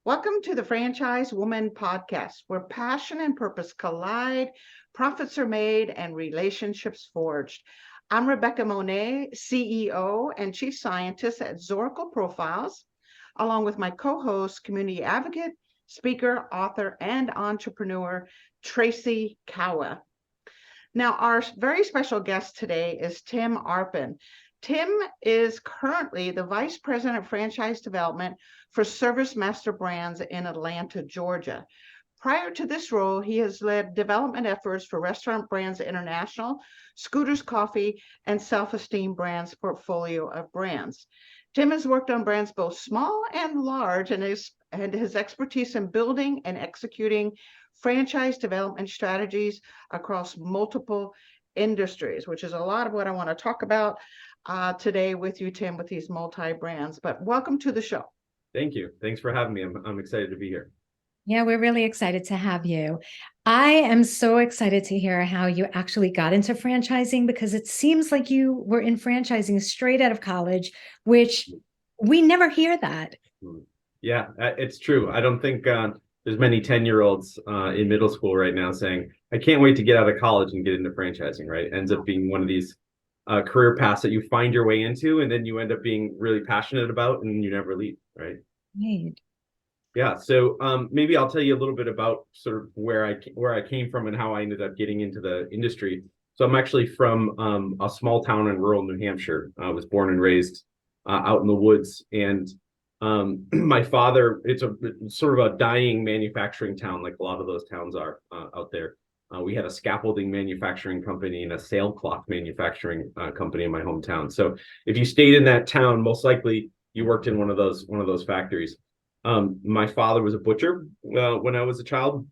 Welcome to the Franchise Woman Podcast, where passion and purpose collide, profits are made, and relationships forged. I'm Rebecca Monet, CEO and Chief Scientist at Zoracle Profiles, along with my co-host, community advocate, speaker, author, and entrepreneur, Tracy Kawa. Now, our very special guest today is Tim Arpin. Tim is currently the Vice President of Franchise Development for ServiceMaster Brands in Atlanta, Georgia. Prior to this role, he has led development efforts for Restaurant Brands International, Scooters Coffee, and Self-Esteem Brands portfolio of brands. Tim has worked on brands both small and large, and his expertise in building and executing franchise development strategies across multiple industries, which is a lot of what I want to talk about today with you, Tim, with these multi-brands. But welcome to the show. Thank you. Thanks for having me. I'm excited to be here. Yeah, we're really excited to have you. I am so excited to hear how you actually got into franchising, because it seems like you were in franchising straight out of college, which we never hear that. Yeah, it's true. I don't think there's many 10-year-olds in middle school right now saying, I can't wait to get out of college and get into franchising, right? It ends up being one of these career paths that you find your way into, and then you end up being really passionate about, and you never leave, right? Right. Yeah, so maybe I'll tell you a little bit about sort of where I came from and how I ended up getting into the industry. So I'm actually from a small town in rural New Hampshire. I was born and raised out in the woods, and my father, it's sort of a dying manufacturing town, like a lot of those towns are out there. We had a scaffolding manufacturing company and a sailcloth manufacturing company in my hometown. So if you stayed in that town, most likely you worked in one of those factories. My father was a butcher when I was a child,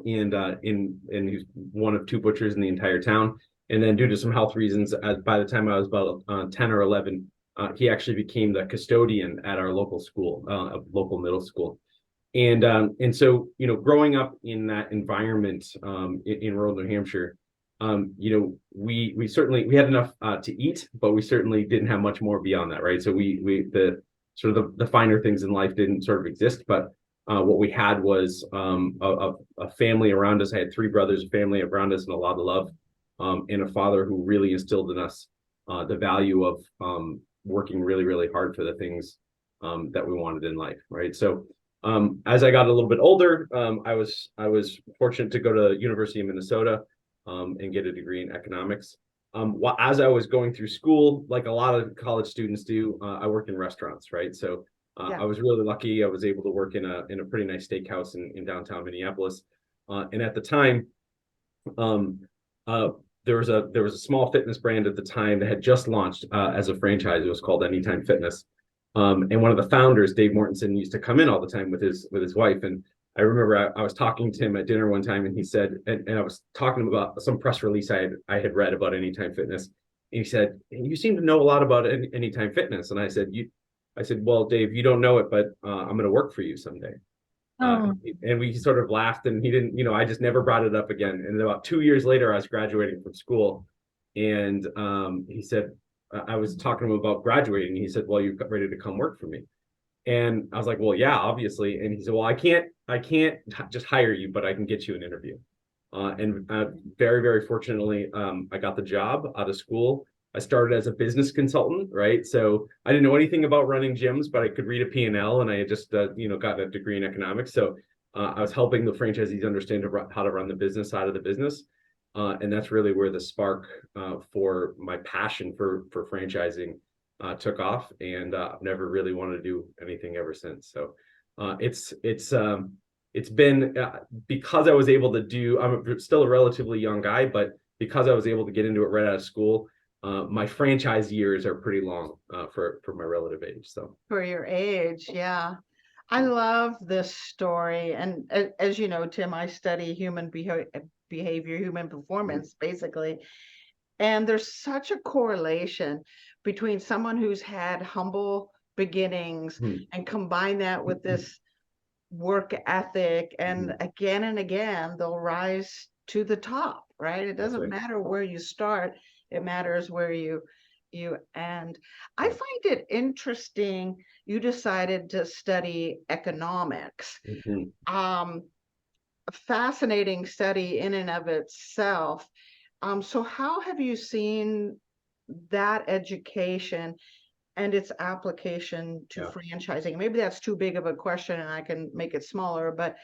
and he was one of two butchers in the entire town. And then, due to some health reasons, by the time I was about 10 or 11, he actually became the custodian at our local school, local middle school. And so, growing up in that environment in rural New Hampshire, we certainly had enough to eat, but we certainly didn't have much more beyond that, right? So the finer things in life didn't sort of exist, but what we had was a family around us. I had three brothers, a family around us, and a lot of love, and a father who really instilled in us the value of working really, really hard for the things that we wanted in life, right? So as I got a little bit older, I was fortunate to go to University of Minnesota and get a degree in economics. As I was going through school, like a lot of college students do, I worked in restaurants, right? So I was really lucky. I was able to work in a pretty nice steakhouse in downtown Minneapolis. And at the time, there was a small fitness brand at the time that had just launched as a franchise. It was called Anytime Fitness. And one of the founders, Dave Mortensen, used to come in all the time with his wife. And I remember I was talking to him at dinner one time, and he said, and I was talking about some press release I had read about Anytime Fitness. And he said, you seem to know a lot about Anytime Fitness. And I said, well, Dave, you don't know it, but I'm going to work for you someday. And we sort of laughed, and he didn't, I just never brought it up again. And about 2 years later, I was graduating from school, and he said, I was talking to him about graduating. And he said, well, you're ready to come work for me. And I was like, well, yeah, obviously. And he said, well, I can't just hire you, but I can get you an interview. And very, very fortunately, I got the job out of school. I started as a business consultant, right? So I didn't know anything about running gyms, but I could read a P&L, and I had just, got a degree in economics. So I was helping the franchisees understand how to run the business side of the business. And that's really where the spark for my passion for franchising took off, and I've never really wanted to do anything ever since. So it's been because I was able to do. I'm still a relatively young guy, but because I was able to get into it right out of school, my franchise years are pretty long for my relative age. So for your age, yeah. I love this story. And as you know, Tim, I study human behavior, human performance, basically. And there's such a correlation between someone who's had humble beginnings and combine that with this work ethic, and again, they'll rise to the top, right? It doesn't matter where you start. It matters where you you. And I find it interesting you decided to study economics. Mhm. A fascinating study in and of itself. So how have you seen that education and its application to Yeah. franchising? Maybe that's too big of a question and I can make it smaller, but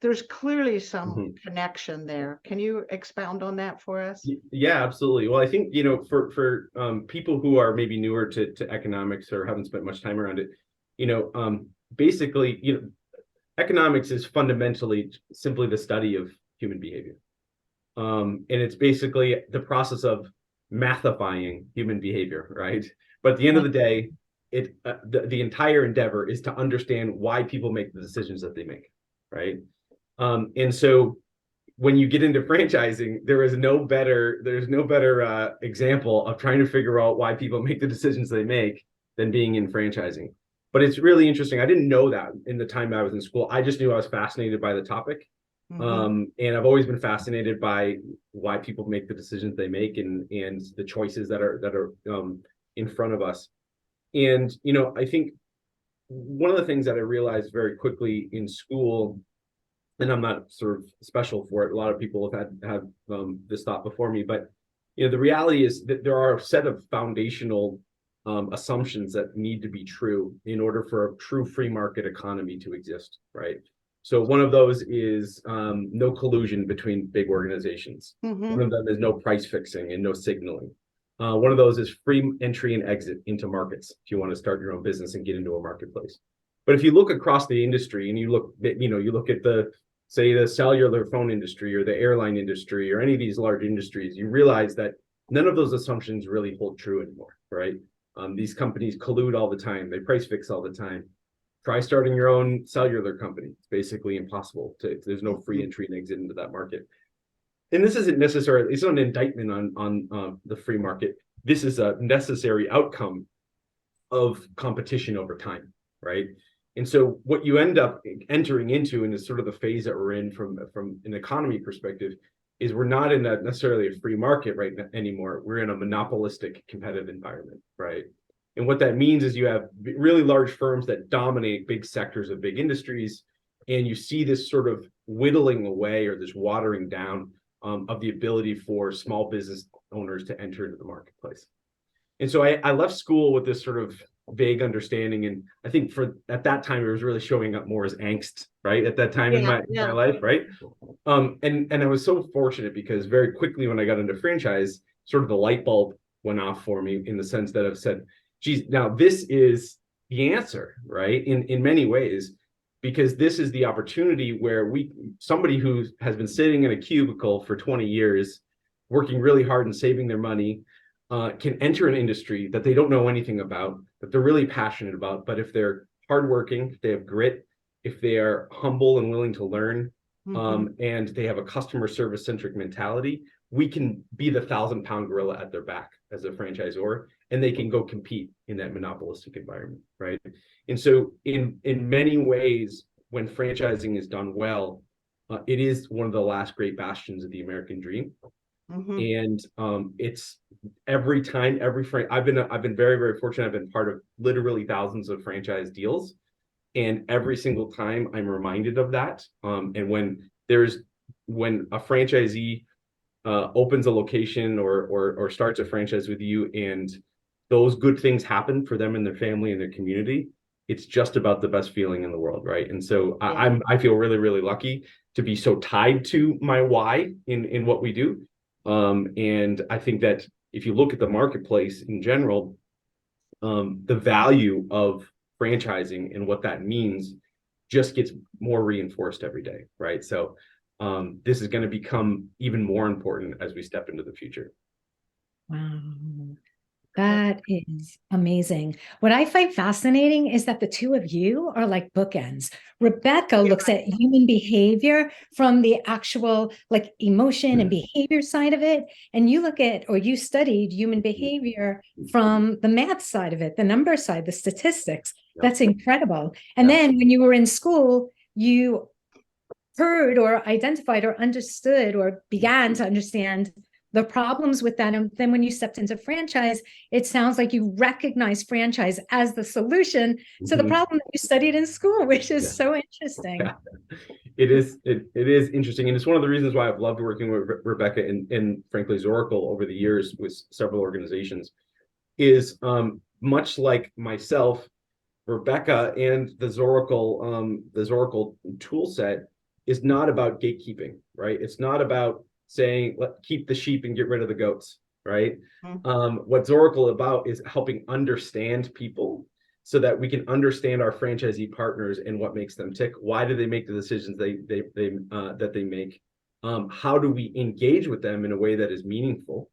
there's clearly some Mhm. connection there. Can you expound on that for us? Yeah, absolutely. Well, I think, for people who are maybe newer to economics or haven't spent much time around it, basically, economics is fundamentally simply the study of human behavior. And it's basically the process of mathifying human behavior, right? But at the end of the day, the entire endeavor is to understand why people make the decisions that they make, right? And so when you get into franchising, there's no better example of trying to figure out why people make the decisions they make than being in franchising. But it's really interesting. I didn't know that in the time I was in school. I just knew I was fascinated by the topic. And I've always been fascinated by why people make the decisions they make, and the choices that are in front of us. And I think one of the things that I realized very quickly in school, and I'm not sort of special for it. A lot of people have this thought before me, but the reality is that there are a set of foundational assumptions that need to be true in order for a true free market economy to exist, right? So one of those is no collusion between big organizations. One of them is no price fixing and no signaling. One of those is free entry and exit into markets if you want to start your own business and get into a marketplace. But if you look across the industry and you look at say the cellular phone industry or the airline industry or any of these large industries, you realize that none of those assumptions really hold true anymore, right? These companies collude all the time. They price fix all the time. Try starting your own cellular company. It's basically impossible. There's no free entry and exit into that market. And this isn't necessarily, it's not an indictment on the free market. This is a necessary outcome of competition over time, right? And so what you end up entering into in this sort of the phase that we're in from an economy perspective is we're not in necessarily a free market right now anymore. We're in a monopolistic competitive environment, right? And what that means is you have really large firms that dominate big sectors of big industries, and you see this sort of whittling away or this watering down of the ability for small business owners to enter into the marketplace. And so I left school with this sort of vague understanding, and I think at that time it was really showing up more as angst, right? At that time in my life, right? And I was so fortunate because very quickly when I got into franchise, sort of the light bulb went off for me in the sense that I've said, geez, now this is the answer, right? In many ways, because this is the opportunity where somebody who has been sitting in a cubicle for 20 years, working really hard and saving their money, can enter an industry that they don't know anything about, that they're really passionate about. But if they're hardworking, if they have grit, if they are humble and willing to learn, and they have a customer service centric mentality, we can be the 1,000-pound gorilla at their back as a franchisor, and they can go compete in that monopolistic environment, right? And so in many ways, when franchising is done well, it is one of the last great bastions of the American dream. And it's every time, I've been very, very fortunate. I've been part of literally thousands of franchise deals, and every single time I'm reminded of that. And when a franchisee opens a location or starts a franchise with you, and those good things happen for them and their family and their community, it's just about the best feeling in the world, right? And so I feel really, really lucky to be so tied to my why in what we do. And I think that if you look at the marketplace in general, the value of franchising and what that means just gets more reinforced every day, right? So this is going to become even more important as we step into the future. Wow. That is amazing. What I find fascinating is that the two of you are like bookends. Rebecca looks at human behavior from the actual like emotion and behavior side of it. And you studied human behavior from the math side of it, the number side, the statistics. That's incredible. And then when you were in school, you heard or identified or understood or began to understand the problems with that. And then when you stepped into franchise, it sounds like you recognize franchise as the solution to the problem that you studied in school, which is so interesting. Yeah. It is interesting. And it's one of the reasons why I've loved working with Rebecca and frankly, Zoracle over the years with several organizations is much like myself, Rebecca and the Zoracle tool set is not about gatekeeping, right? It's not about saying, keep the sheep and get rid of the goats, right? What Zoracle about is helping understand people so that we can understand our franchisee partners and what makes them tick. Why do they make the decisions that they make? How do we engage with them in a way that is meaningful?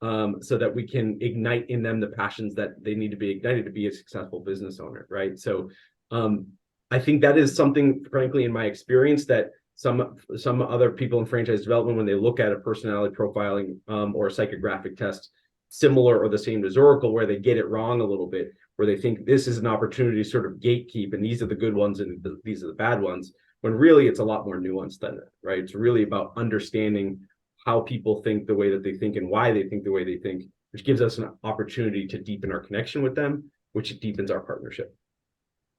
So that we can ignite in them the passions that they need to be ignited to be a successful business owner, right? So I think that is something, frankly, in my experience, that some other people in franchise development, when they look at a personality profiling or a psychographic test, similar or the same as Oracle, where they get it wrong a little bit, where they think this is an opportunity to sort of gatekeep, and these are the good ones and these are the bad ones, when really it's a lot more nuanced than that, right? It's really about understanding how people think the way that they think and why they think the way they think, which gives us an opportunity to deepen our connection with them, which deepens our partnership.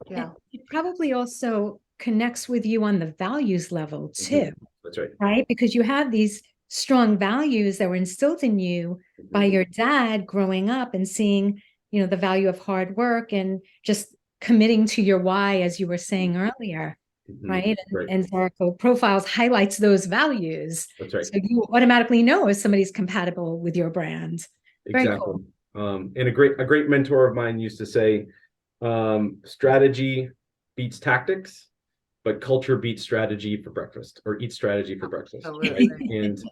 Yeah. It probably also connects with you on the values level too. That's right. Right? Because you have these strong values that were instilled in you by your dad growing up and seeing, the value of hard work and just committing to your why, as you were saying earlier. Right. And Zoracle Profiles highlights those values. That's right. So you automatically know if somebody's compatible with your brand. Very Exactly. cool. And a great mentor of mine used to say, strategy beats tactics, but culture beats strategy for breakfast, or eats strategy for breakfast. Right? And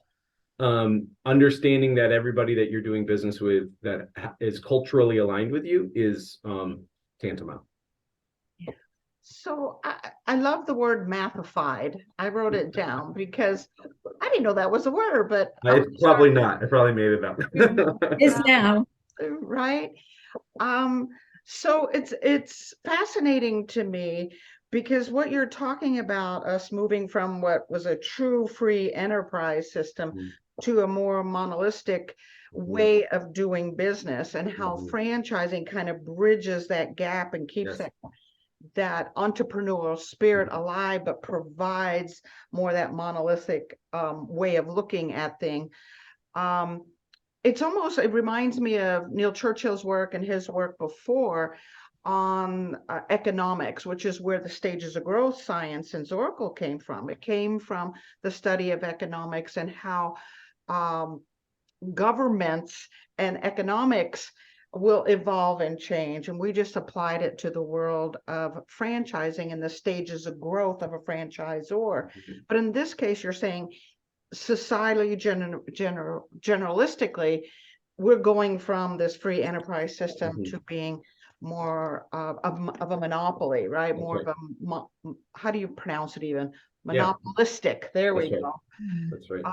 understanding that everybody that you're doing business with that is culturally aligned with you is tantamount. So I love the word mathified. I wrote it down because I didn't know that was a word, but It's probably not. I probably made it up. Is now. Right. So it's fascinating to me because what you're talking about, us moving from what was a true free enterprise system to a more monopolistic way of doing business, and how franchising kind of bridges that gap and keeps that entrepreneurial spirit alive, but provides more that monolithic way of looking at things. It reminds me of Neil Churchill's work and his work before on economics, which is where the stages of growth science in Zoracle came from. It came from the study of economics and how governments and economics will evolve and change. And we just applied it to the world of franchising and the stages of growth of a franchisor. But in this case, you're saying societally, generalistically, we're going from this free enterprise system to being more of a monopoly, right? More of a, how do you pronounce it even? Monopolistic. There we go. That's right.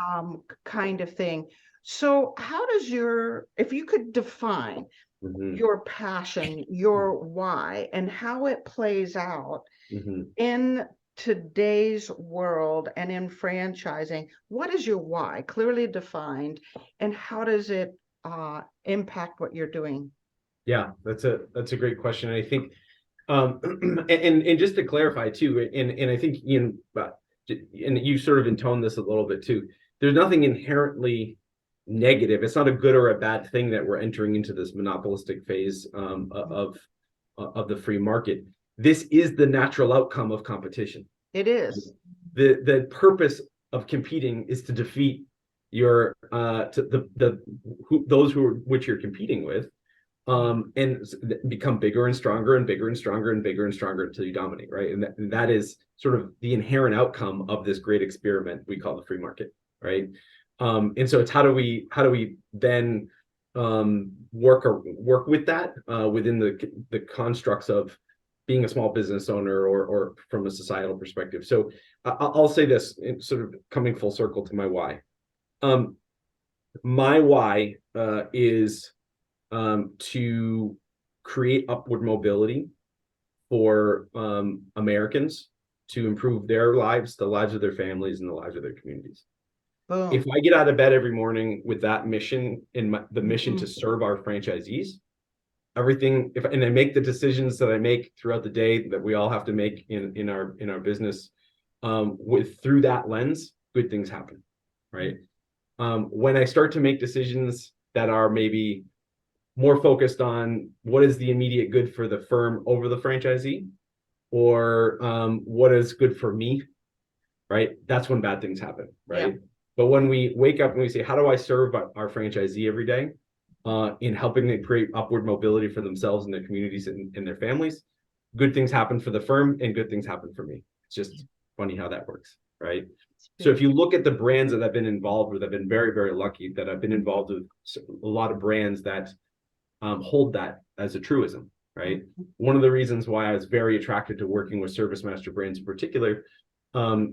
Kind of thing. So how does if you could define your passion, your why, and how it plays out in today's world and in franchising, what is your why clearly defined, and how does it impact what you're doing? Yeah, that's a great question. And I think, and just to clarify too, and I think and you sort of intoned this a little bit too. There's nothing inherently negative. It's not a good or a bad thing that we're entering into this monopolistic phase of the free market. This is the natural outcome of competition. It is. The purpose of competing is to defeat those which you're competing with, and become bigger and stronger and bigger and stronger and bigger and stronger until you dominate, right? And that is sort of the inherent outcome of this great experiment we call the free market, right? And so it's how do we then work with that within the constructs of being a small business owner or from a societal perspective. So I'll say this, sort of coming full circle to my why. My why is to create upward mobility for Americans to improve their lives, the lives of their families, and the lives of their communities. Boom. If I get out of bed every morning with that mission and the mission to serve our franchisees, everything, and I make the decisions that I make throughout the day that we all have to make in our business, through that lens, good things happen, right? When I start to make decisions that are maybe more focused on what is the immediate good for the firm over the franchisee, or what is good for me, right? That's when bad things happen, right? Yeah. But when we wake up and we say, how do I serve our franchisee every day, in helping them create upward mobility for themselves and their communities and their families, good things happen for the firm and good things happen for me. It's just funny how that works, right? So if you look at the brands that I've been involved with, I've been very, very lucky that I've been involved with a lot of brands that hold that as a truism, right? One of the reasons why I was very attracted to working with ServiceMaster brands in particular,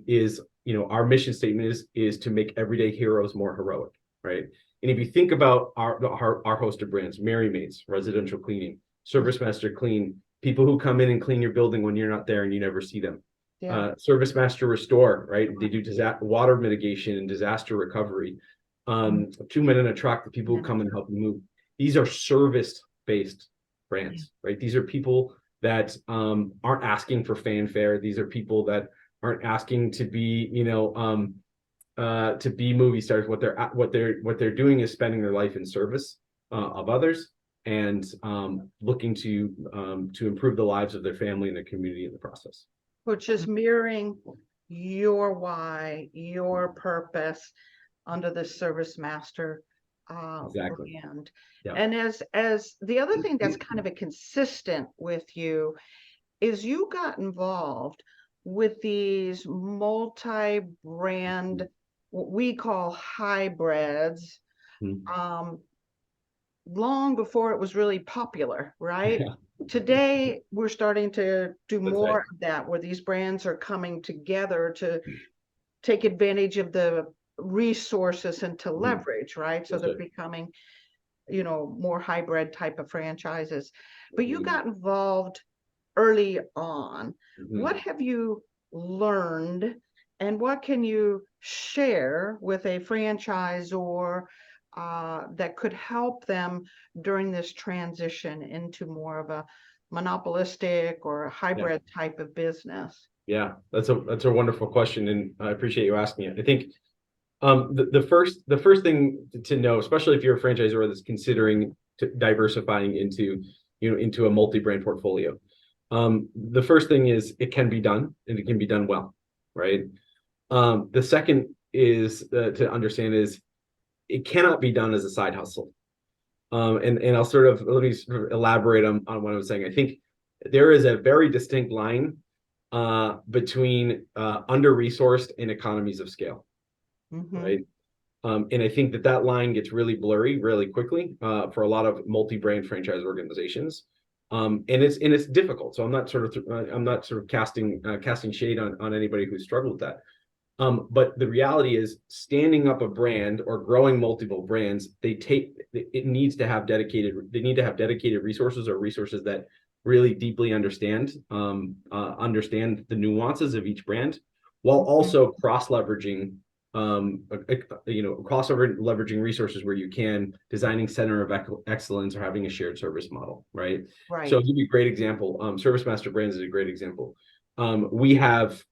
is, our mission statement is to make everyday heroes more heroic, right? And if you think about our host of brands, Merry Maids, residential cleaning, ServiceMaster Clean, people who come in and clean your building when you're not there and you never see them. Yeah. ServiceMaster Restore, right? They do water mitigation and disaster recovery. 2 Men in a Truck, the people who come and help you move. These are service-based brands, right? These are people that aren't asking for fanfare. These are people that aren't asking to be, to be movie stars. What they're doing is spending their life in service of others, and looking to improve the lives of their family and their community in the process. Which is mirroring your why, your purpose under the ServiceMaster exactly. brand. Yeah. And as the other thing that's kind of a consistent with you is you got involved with these multi-brand, what we call hybrids, long before it was really popular, right? Yeah. Today, we're starting to do more of that, where these brands are coming together to take advantage of the resources and to leverage, right? So they're becoming, more hybrid type of franchises. But you got involved early on. What have you learned, and what can you share with a franchisor that could help them during this transition into more of a monopolistic or a hybrid type of business? Yeah, that's a wonderful question, and I appreciate you asking it. I think the first thing to know, especially if you're a franchisor that's considering diversifying into a multi-brand portfolio, the first thing is it can be done, and it can be done well, right? The second is to understand is it cannot be done as a side hustle. And I'll let me elaborate on what I was saying. I think there is a very distinct line between under-resourced and economies of scale, right? And I think that line gets really blurry really quickly for a lot of multi-brand franchise organizations. And it's difficult. So I'm not sort of casting shade on anybody who's struggled with that. But the reality is, standing up a brand or growing multiple brands, they need to have dedicated resources, or resources that really deeply understand the nuances of each brand, while also cross-leveraging resources where you can, designing center of excellence or having a shared service model, right? Right. So I'll give you a great example. ServiceMaster Brands is a great example. We have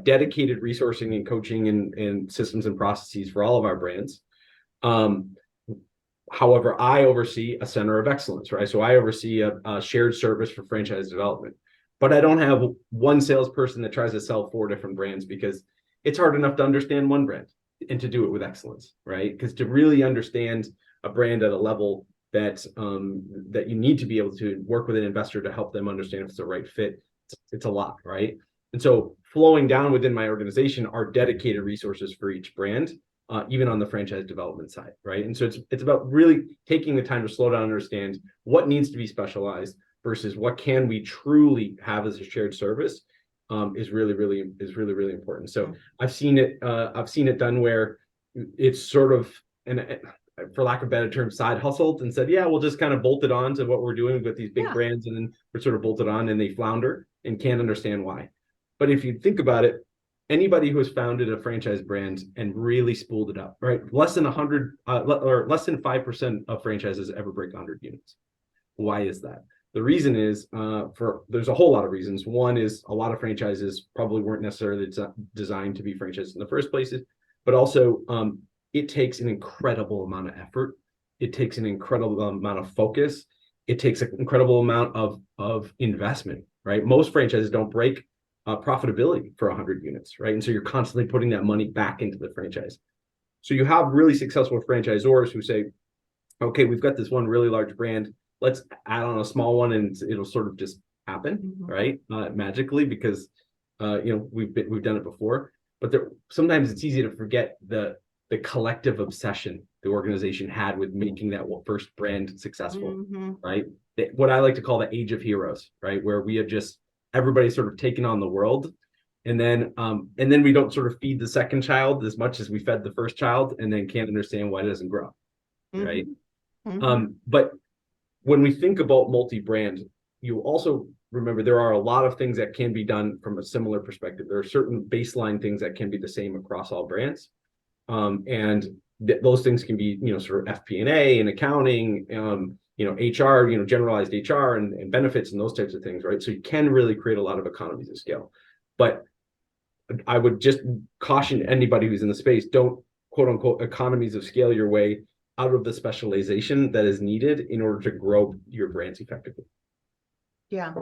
dedicated resourcing and coaching and systems and processes for all of our brands. However, I oversee a center of excellence, right? So I oversee a shared service for franchise development. But I don't have one salesperson that tries to sell 4 different brands, because it's hard enough to understand one brand and to do it with excellence, right? Because to really understand a brand at a level that you need to be able to work with an investor to help them understand if it's the right fit, it's a lot, right? And so flowing down within my organization are dedicated resources for each brand, even on the franchise development side, right? And so it's about really taking the time to slow down and understand what needs to be specialized versus what can we truly have as a shared service, is really important. So I've seen it done where it's sort of, and for lack of a better term, side hustled and said, yeah, we'll just kind of bolt it on to what we're doing with these big brands, and then we're sort of bolted on and they flounder and can't understand why. But if you think about it, anybody who has founded a franchise brand and really spooled it up, right? Less than 100 or less than 5% of franchises ever break 100 units. Why is that? The reason is there's a whole lot of reasons. One is a lot of franchises probably weren't necessarily designed to be franchises in the first place, but also it takes an incredible amount of effort. It takes an incredible amount of focus. It takes an incredible amount of investment, right? Most franchises don't break profitability for 100 units, right? And so you're constantly putting that money back into the franchise. So you have really successful franchisors who say, okay, we've got this one really large brand. Let's add on a small one and it'll sort of just happen, right? Magically, because we've done it before. But sometimes it's easy to forget the collective obsession the organization had with making that first brand successful, right? What I like to call the age of heroes, right? Where we have just everybody sort of taken on the world, and then we don't sort of feed the second child as much as we fed the first child, and then can't understand why it doesn't grow, right? But when we think about multi-brand, you also remember there are a lot of things that can be done from a similar perspective. There are certain baseline things that can be the same across all brands, and those things can be sort of FP&A and accounting, HR, generalized HR and benefits and those types of things, right? So you can really create a lot of economies of scale. But I would just caution anybody who's in the space, don't quote unquote economies of scale your way out of the specialization that is needed in order to grow your brands effectively. Yeah.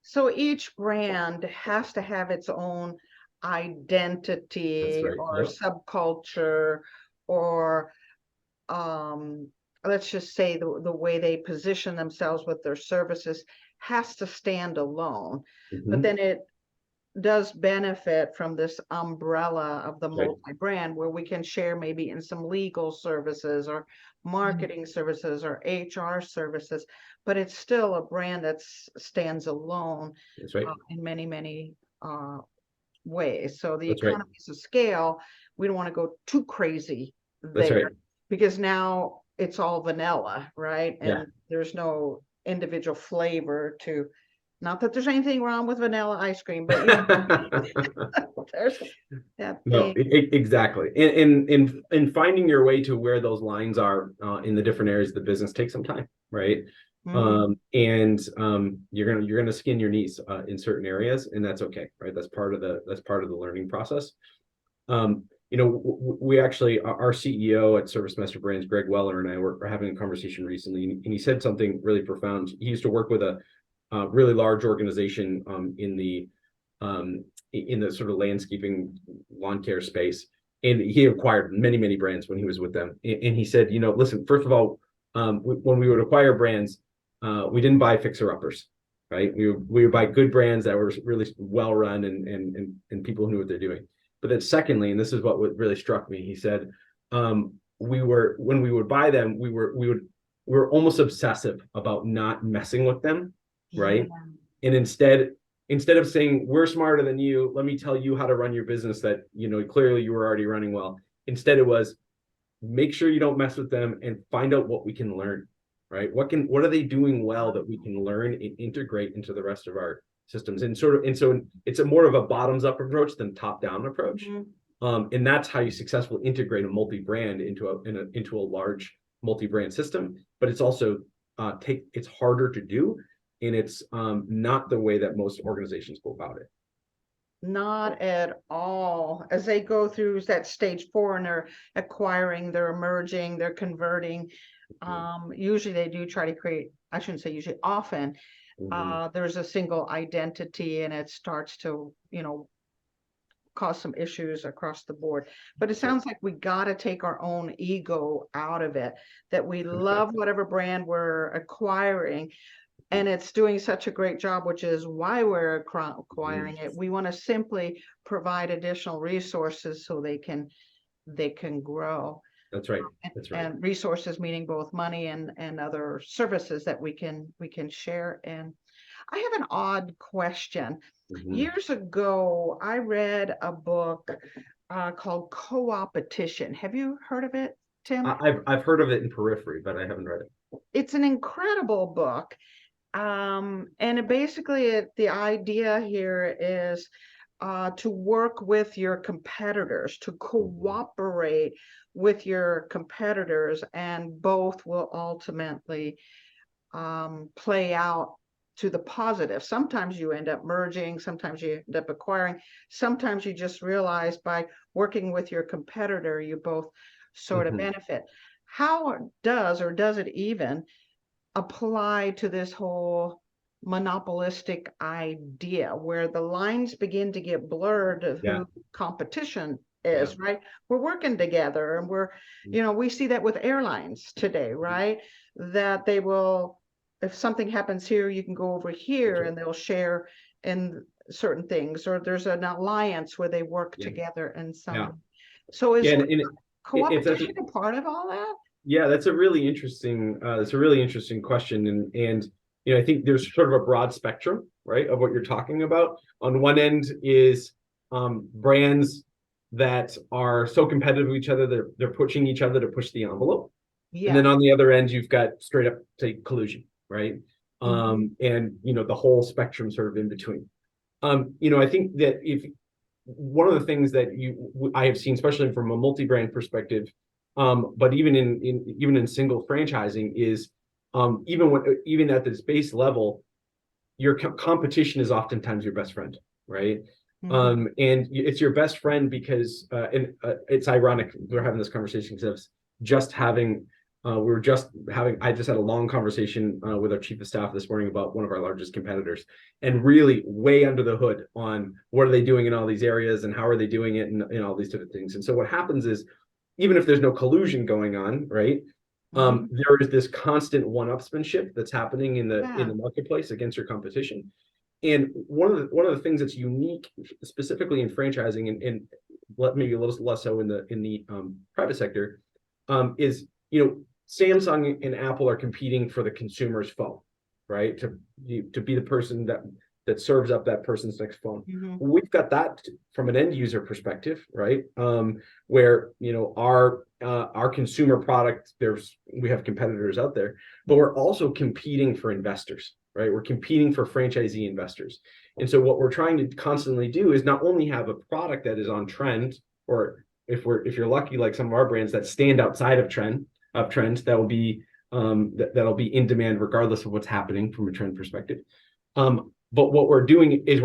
So each brand has to have its own identity or subculture, or let's just say the way they position themselves with their services has to stand alone. But then it does benefit from this umbrella of the multi-brand, where we can share maybe in some legal services or marketing services or HR services, but it's still a brand that stands alone in many, many ways. So the economies of scale, we don't want to go too crazy there, because now it's all vanilla, right? And there's no individual flavor to, not that there's anything wrong with vanilla ice cream, but there's that thing. Exactly. In finding your way to where those lines are in the different areas of the business takes some time, right? And you're gonna skin your knees in certain areas, and that's okay, right? That's part of the learning process. We actually, our CEO at ServiceMaster Brands, Greg Weller, and I were having a conversation recently, and he said something really profound. He used to work with a really large organization in the sort of landscaping lawn care space, and he acquired many brands when he was with them. And he said, listen, first of all, when we would acquire brands, we didn't buy fixer-uppers, right? We would buy good brands that were really well run and people who knew what they're doing. But then secondly, and this is what really struck me, he said, when we would buy them, we were almost obsessive about not messing with them, right? And instead of saying, we're smarter than you, let me tell you how to run your business that clearly you were already running well. Instead, it was, make sure you don't mess with them and find out what we can learn, right? What are they doing well that we can learn and integrate into the rest of our systems? And so it's a more of a bottoms up approach than top down approach. And that's how you successfully integrate a multi-brand into a large multi-brand system. But it's also it's harder to do, and it's not the way that most organizations go about it. Not at all. As they go through that stage 4 and they're acquiring, they're emerging, they're converting, usually they do try to create, I shouldn't say usually, often there's a single identity, and it starts to cause some issues across the board. But it sounds like we got to take our own ego out of it, that we love whatever brand we're acquiring, and it's doing such a great job, which is why we're acquiring it. We want to simply provide additional resources so they can grow. That's right. And resources meaning both money and other services that we can share. And I have an odd question. Years ago, I read a book called Co-opetition. Have you heard of it, Tim? I've heard of it in periphery, but I haven't read it. It's an incredible book. And the idea here is to work with your competitors, to cooperate with your competitors, and both will ultimately play out to the positive. Sometimes you end up merging, sometimes you end up acquiring, sometimes you just realize by working with your competitor, you both sort of benefit. How does, or does it even apply to this whole monopolistic idea where the lines begin to get blurred of who competition is, right? We're working together, and we're, we see that with airlines today, right? That they will, if something happens here, you can go over here and they'll share in certain things, or there's an alliance where they work together and some. So is cooperation a part of all that? Yeah, that's a really interesting question. And I think there's sort of a broad spectrum, right, of what you're talking about. On one end is brands that are so competitive with each other, they're pushing each other to push the envelope. And then on the other end, you've got straight up, say, collusion, right? And the whole spectrum sort of in between. I think that if one of the things that I have seen, especially from a multi-brand perspective, but even in single franchising, is even at this base level, your competition is oftentimes your best friend, right? And it's your best friend because it's ironic we're having this conversation because I just had a long conversation with our chief of staff this morning about one of our largest competitors, and really way under the hood on what are they doing in all these areas and how are they doing it and all these different things. And so what happens is, even if there's no collusion going on, right, there is this constant one-upsmanship that's happening in the marketplace against your competition. And one of the things that's unique, specifically in franchising, and maybe a little less so in the private sector, is Samsung and Apple are competing for the consumer's phone, right? To be the person that serves up that person's next phone. We've got that from an end user perspective, right? Where our consumer product, we have competitors out there, but we're also competing for investors, right? We're competing for franchisee investors. And so what we're trying to constantly do is not only have a product that is on trend, or if you're lucky, like some of our brands that stand outside of trends, that'll be in demand regardless of what's happening from a trend perspective. But what we're doing is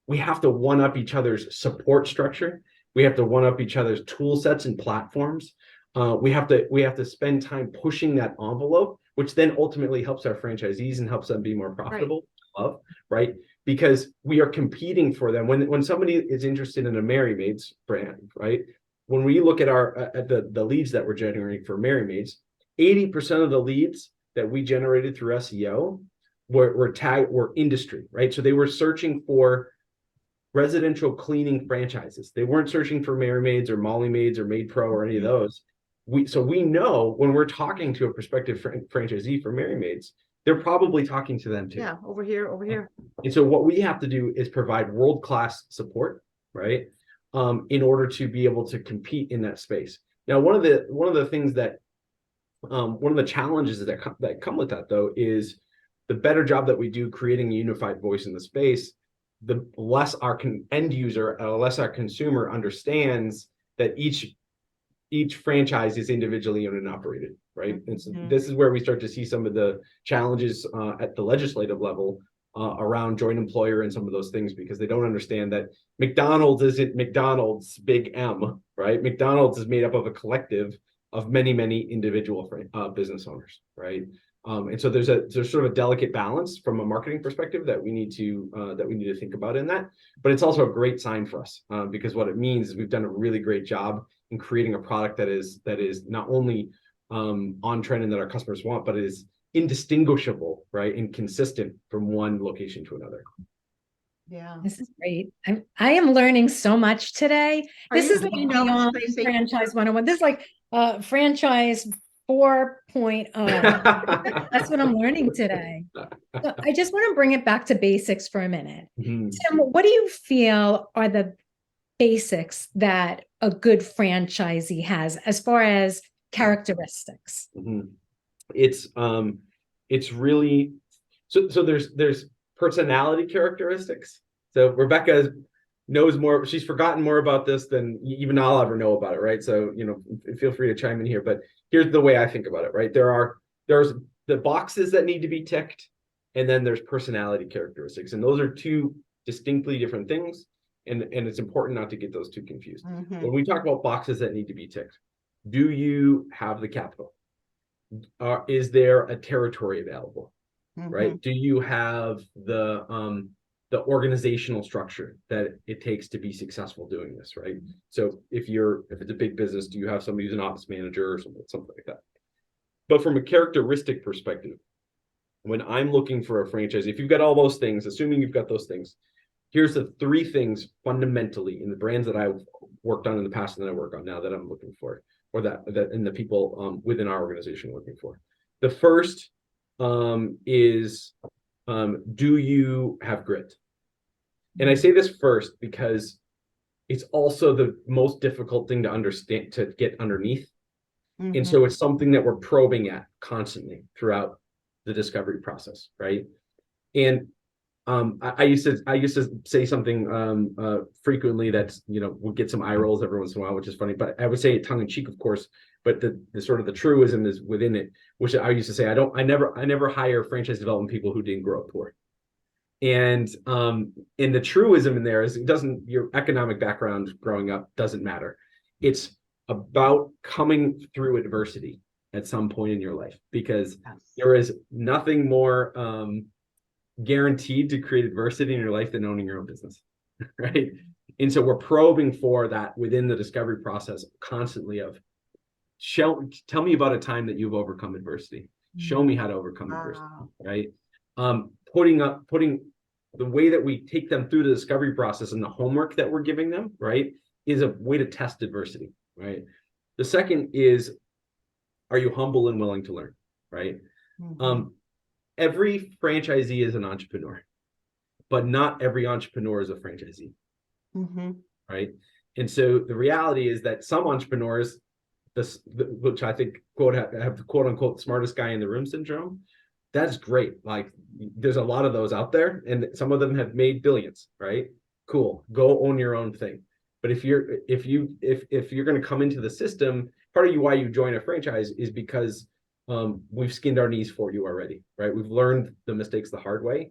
we have to one up each other's support structure. We have to one up each other's tool sets and platforms. We have to spend time pushing that envelope, which then ultimately helps our franchisees and helps them be more profitable, right? Because we are competing for them. When somebody is interested in a Mary Maids brand, right? When we look at the leads that we're generating for Mary Maids, 80% of the leads that we generated through SEO were industry, right? So they were searching for residential cleaning franchises. They weren't searching for Mary Maids or Molly Maids or Maid Pro or any of those. So we know when we're talking to a prospective franchisee for Mary Maids, they're probably talking to them too. Yeah, over here. And so what we have to do is provide world-class support, right? In order to be able to compete in that space. Now, one of the things that one of the challenges that come with that, though, is the better job that we do creating a unified voice in the space, the less our end user, less our consumer understands that each franchise is individually owned and operated, right? And so this is where we start to see some of the challenges at the legislative level around joint employer and some of those things, because they don't understand that McDonald's isn't McDonald's big M, right? McDonald's is made up of a collective of many, many individual business owners, right? And so there's sort of a delicate balance from a marketing perspective that we need to think about in that. But it's also a great sign for us because what it means is we've done a really great job in creating a product that is not only on trend and that our customers want, but it is indistinguishable, right, and consistent from one location to another. Yeah, this is great. I am learning so much today. This is like beyond franchise 101. This is like franchise 4.0. That's what I'm learning today. So I just want to bring it back to basics for a minute. Tim, what do you feel are the basics that a good franchisee has as far as characteristics? It's really so there's personality characteristics, So Rebecca knows more. She's forgotten more about this than even I'll ever know about it, right? So, feel free to chime in here. But here's the way I think about it, right? There's the boxes that need to be ticked, and then there's personality characteristics. And those are two distinctly different things. And it's important not to get those two confused. Mm-hmm. When we talk about boxes that need to be ticked, do you have the capital? Is there a territory available? Mm-hmm. Right? Do you have the organizational structure that it takes to be successful doing this, right? So if it's a big business, do you have somebody who's an office manager or something like that? But from a characteristic perspective, when I'm looking for a franchise, if you've got all those things, assuming you've got those things, here's the three things fundamentally in the brands that I've worked on in the past and that I work on now that I'm looking for, or that and the people within our organization are looking for. The first is, do you have grit? And I say this first because it's also the most difficult thing to understand, to get underneath. Mm-hmm. And so it's something that we're probing at constantly throughout the discovery process, right? And I used to say something frequently that's, would get some eye rolls every once in a while, which is funny, but I would say it tongue in cheek, of course, but the sort of the truism is within it, which I used to say, I never hire franchise development people who didn't grow up poor. And the truism in there is your economic background growing up doesn't matter. It's about coming through adversity at some point in your life, because there is nothing more guaranteed to create adversity in your life than owning your own business, right? And so we're probing for that within the discovery process constantly of tell me about a time that you've overcome adversity. Show me how to overcome adversity, right? Putting the way that we take them through the discovery process and the homework that we're giving them, right, is a way to test adversity, right? The second is, are you humble and willing to learn, right? Mm-hmm. Every franchisee is an entrepreneur, but not every entrepreneur is a franchisee, mm-hmm. right? And so the reality is that some entrepreneurs, which I think have the quote unquote smartest guy in the room syndrome, that's great. Like, there's a lot of those out there, and some of them have made billions, right? Cool, go own your own thing. But if you're going to come into the system, part of why you join a franchise is because we've skinned our knees for you already, right? We've learned the mistakes the hard way.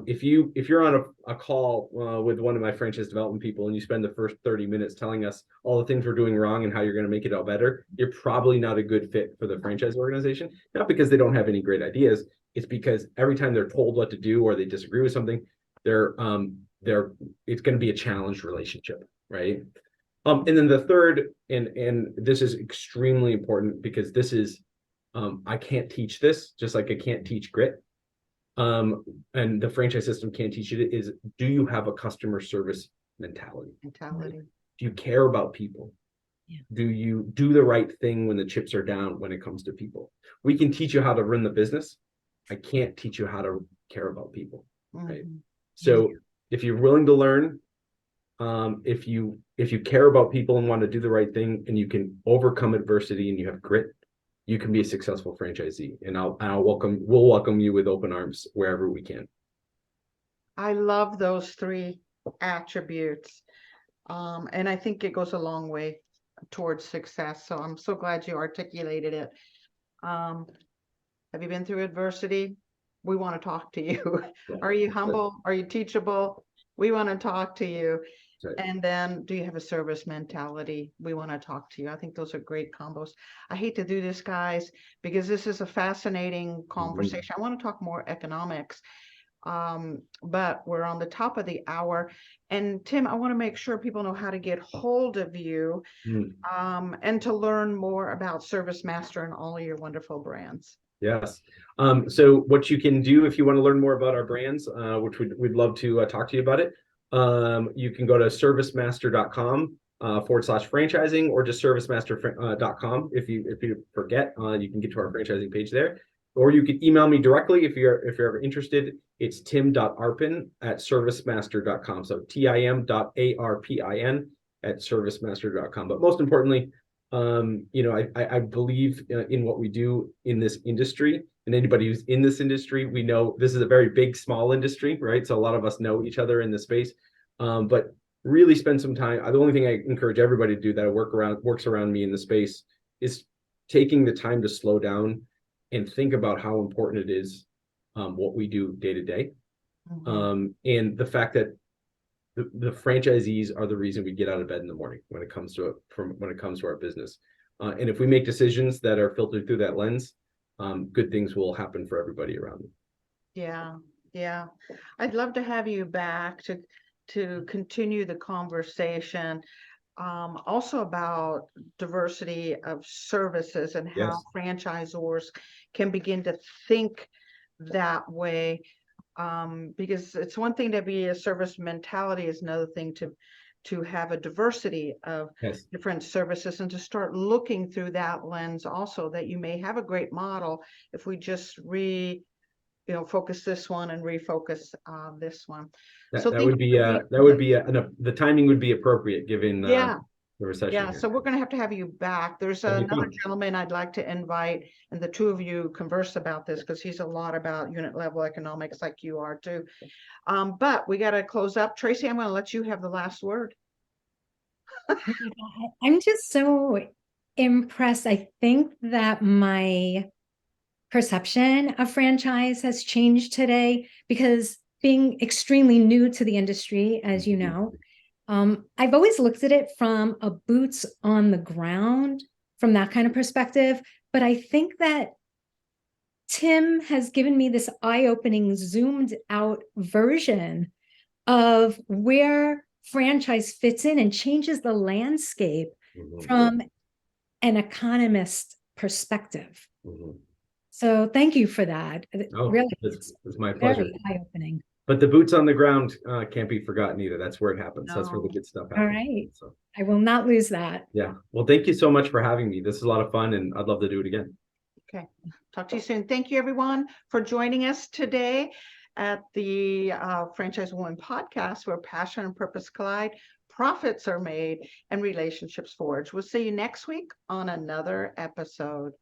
If you're on a call with one of my franchise development people and you spend the first 30 minutes telling us all the things we're doing wrong and how you're going to make it all better, you're probably not a good fit for the franchise organization. Not because they don't have any great ideas, it's because every time they're told what to do or they disagree with something, it's going to be a challenged relationship, right? And then the third, and this is extremely important because this is I can't teach this, just like I can't teach grit. And the franchise system can't teach it, is, do you have a customer service mentality? Do you care about people? Yeah. Do you do the right thing when the chips are down when it comes to people? We can teach you how to run the business. I can't teach you how to care about people, right? Mm-hmm. So if you're willing to learn, if you care about people and want to do the right thing, and you can overcome adversity and you have grit, you can be a successful franchisee, and we'll welcome you with open arms wherever we can. I love those three attributes. And I think it goes a long way towards success. So I'm so glad you articulated it. Have you been through adversity? We want to talk to you. Yeah. Are you humble? Are you teachable? We want to talk to you. Right. And then, do you have a service mentality? We want to talk to you. I think those are great combos. I hate to do this, guys, because this is a fascinating conversation. Mm-hmm. I want to talk more economics, but we're on the top of the hour. And Tim, I want to make sure people know how to get hold of you, and to learn more about ServiceMaster and all of your wonderful brands. Yes. So what you can do if you want to learn more about our brands, which we'd love to talk to you about it, you can go to servicemaster.com /franchising, or just servicemaster.com. If you forget, you can get to our franchising page there, or you can email me directly if you're ever interested. It's tim.arpin@servicemaster.com. So tim.arpin @servicemaster.com. But most importantly, I believe in what we do in this industry, and anybody who's in this industry, we know this is a very big, small industry, right? So a lot of us know each other in the space, but really spend some time. The only thing I encourage everybody to do that works around me in the space is taking the time to slow down and think about how important it is, what we do day to day. And the fact that the franchisees are the reason we get out of bed in the morning when it comes to our business. And if we make decisions that are filtered through that lens, good things will happen for everybody around them. Yeah. I'd love to have you back to continue the conversation. Also about diversity of services and how franchisors can begin to think that way. Because it's one thing to be a service mentality, is another thing to have a diversity of different services, and to start looking through that lens also, that you may have a great model if we just focus this one and refocus this one. That would be the timing would be appropriate given the recession. Yeah, so we're going to have you back. There's another gentleman I'd like to invite, and the two of you converse about this, because he's a lot about unit level economics like you are too. But we got to close up. Tracy, I'm going to let you have the last word. I'm just so impressed. I think that my perception of franchise has changed today, because being extremely new to the industry, as you know, I've always looked at it from a boots on the ground, from that kind of perspective. But I think that Tim has given me this eye-opening, zoomed out version of where franchise fits in and changes the landscape from an economist perspective. So thank you for that. Really, it's my pleasure. Very eye-opening. But the boots on the ground can't be forgotten either. That's where it happens. No. That's where the good stuff happens. All right. So I will not lose that. Yeah. Well, thank you so much for having me. This is a lot of fun, and I'd love to do it again. Okay. Talk to you soon. Thank you, everyone, for joining us today at the Franchise Woman podcast, where passion and purpose collide, profits are made, and relationships forged. We'll see you next week on another episode.